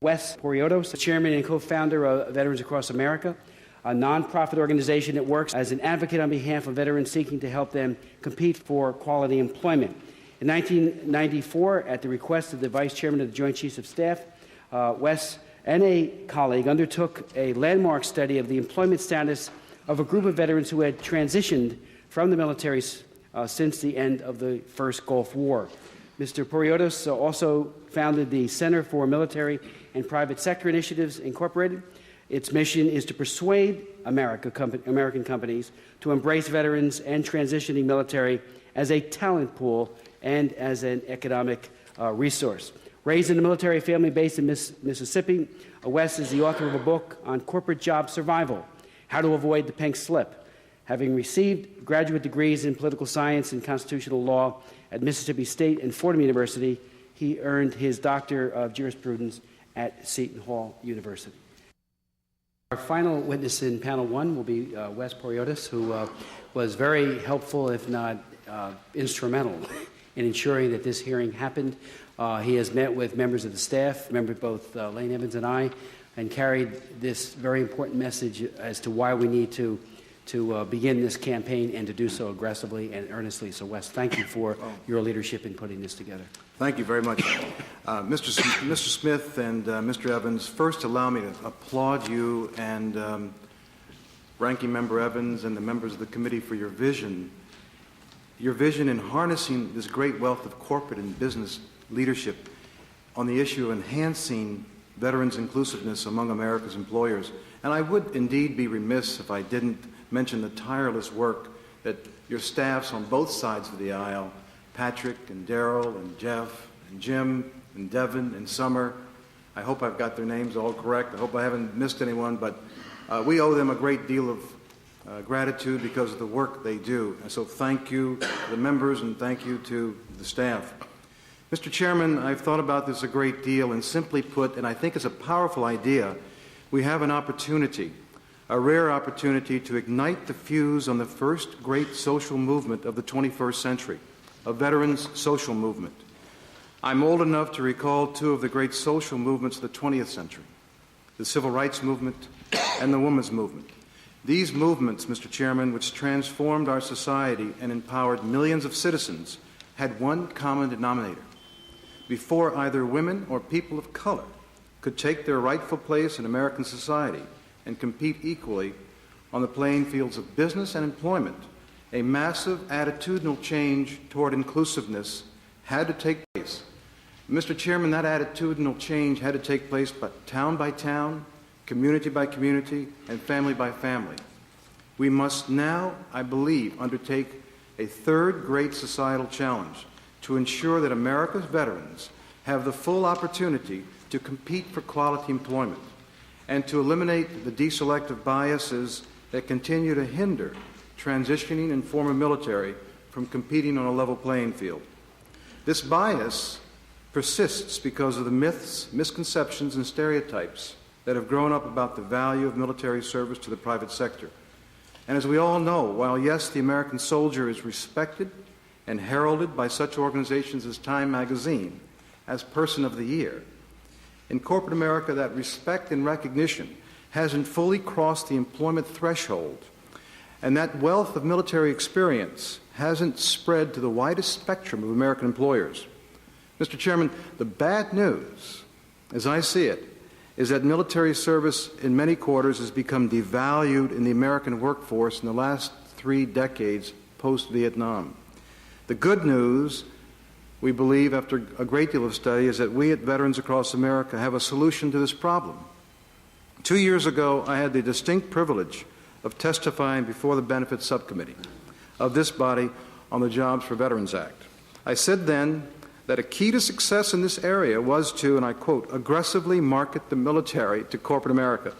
Wes Poriotis, chairman and co-founder of Veterans Across America, a nonprofit organization that works as an advocate on behalf of veterans seeking to help them compete for quality employment. In 1994, at the request of the vice chairman of the Joint Chiefs of Staff, Wes and a colleague undertook a landmark study of the employment status of a group of veterans who had transitioned from the military since the end of the First Gulf War. Mr. Piriotis also founded the Center for Military and Private Sector Initiatives, Incorporated. Its mission is to persuade American companies to embrace veterans and transitioning military as a talent pool and as an economic resource. Raised in a military family based in Mississippi, Wes is the author of a book on corporate job survival, How to Avoid the Pink Slip. Having received graduate degrees in political science and constitutional law at Mississippi State and Fordham University, he earned his Doctor of Jurisprudence at Seton Hall University. Our final witness in panel one will be Wes Poriotis, who was very helpful, if not instrumental, in ensuring that this hearing happened. He has met with members of the staff, both Lane Evans and I, and carried this very important message as to why we need to begin this campaign and to do so aggressively and earnestly. So, Wes, thank you for your leadership in putting this together. Thank you very much. Mr. Smith and Mr. Evans, first allow me to applaud you and Ranking Member Evans and the members of the committee for your vision in harnessing this great wealth of corporate and business leadership on the issue of enhancing veterans' inclusiveness among America's employers. And I would indeed be remiss if I didn't mention the tireless work that your staffs on both sides of the aisle, Patrick and Daryl and Jeff and Jim and Devin and Summer, I hope I've got their names all correct. I hope I haven't missed anyone, but we owe them a great deal of gratitude because of the work they do. And so thank you to the members and thank you to the staff. Mr. Chairman, I've thought about this a great deal, and simply put, and I think it's a powerful idea, we have an opportunity, a rare opportunity to ignite the fuse on the first great social movement of the 21st century, a veterans' social movement. I'm old enough to recall two of the great social movements of the 20th century, the civil rights movement and the women's movement. These movements, Mr. Chairman, which transformed our society and empowered millions of citizens, had one common denominator. Before either women or people of color could take their rightful place in American society and compete equally on the playing fields of business and employment, a massive attitudinal change toward inclusiveness had to take place. Mr. Chairman, that attitudinal change had to take place by town, community by community, and family by family. We must now, I believe, undertake a third great societal challenge to ensure that America's veterans have the full opportunity to compete for quality employment and to eliminate the deselective biases that continue to hinder transitioning and former military from competing on a level playing field. This bias persists because of the myths, misconceptions, and stereotypes that have grown up about the value of military service to the private sector. And as we all know, while yes, the American soldier is respected and heralded by such organizations as Time magazine as Person of the Year, in corporate America that respect and recognition hasn't fully crossed the employment threshold, and that wealth of military experience hasn't spread to the widest spectrum of American employers. Mr. Chairman, the bad news, as I see it, is that military service in many quarters has become devalued in the American workforce in the last 3 decades post-Vietnam. The good news, we believe, after a great deal of study, is that we at Veterans Across America have a solution to this problem. 2 years ago, I had the distinct privilege of testifying before the Benefits Subcommittee of this body on the Jobs for Veterans Act. I said then that a key to success in this area was to, and I quote, aggressively market the military to corporate America.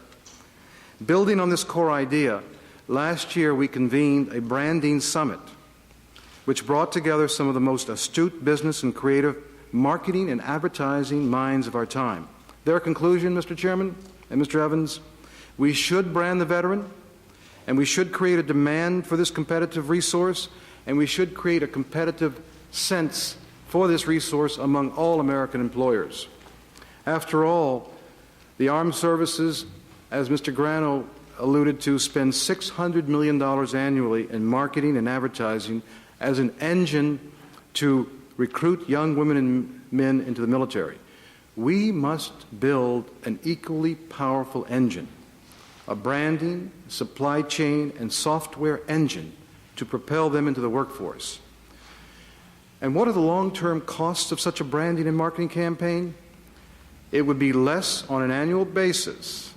Building on this core idea, last year we convened a branding summit which brought together some of the most astute business and creative marketing and advertising minds of our time. Their conclusion, Mr. Chairman and Mr. Evans, we should brand the veteran, and we should create a demand for this competitive resource, and we should create a competitive sense for this resource among all American employers. After all, The armed services, as Mr. Grano alluded to, spend $600 million annually in marketing and advertising as an engine to recruit young women and men into the military. We must build an equally powerful engine, a branding, supply chain, and software engine to propel them into the workforce. And what are the long-term costs of such a branding and marketing campaign? It would be less on an annual basis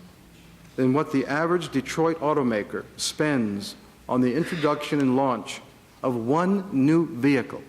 than what the average Detroit automaker spends on the introduction and launch of one new vehicle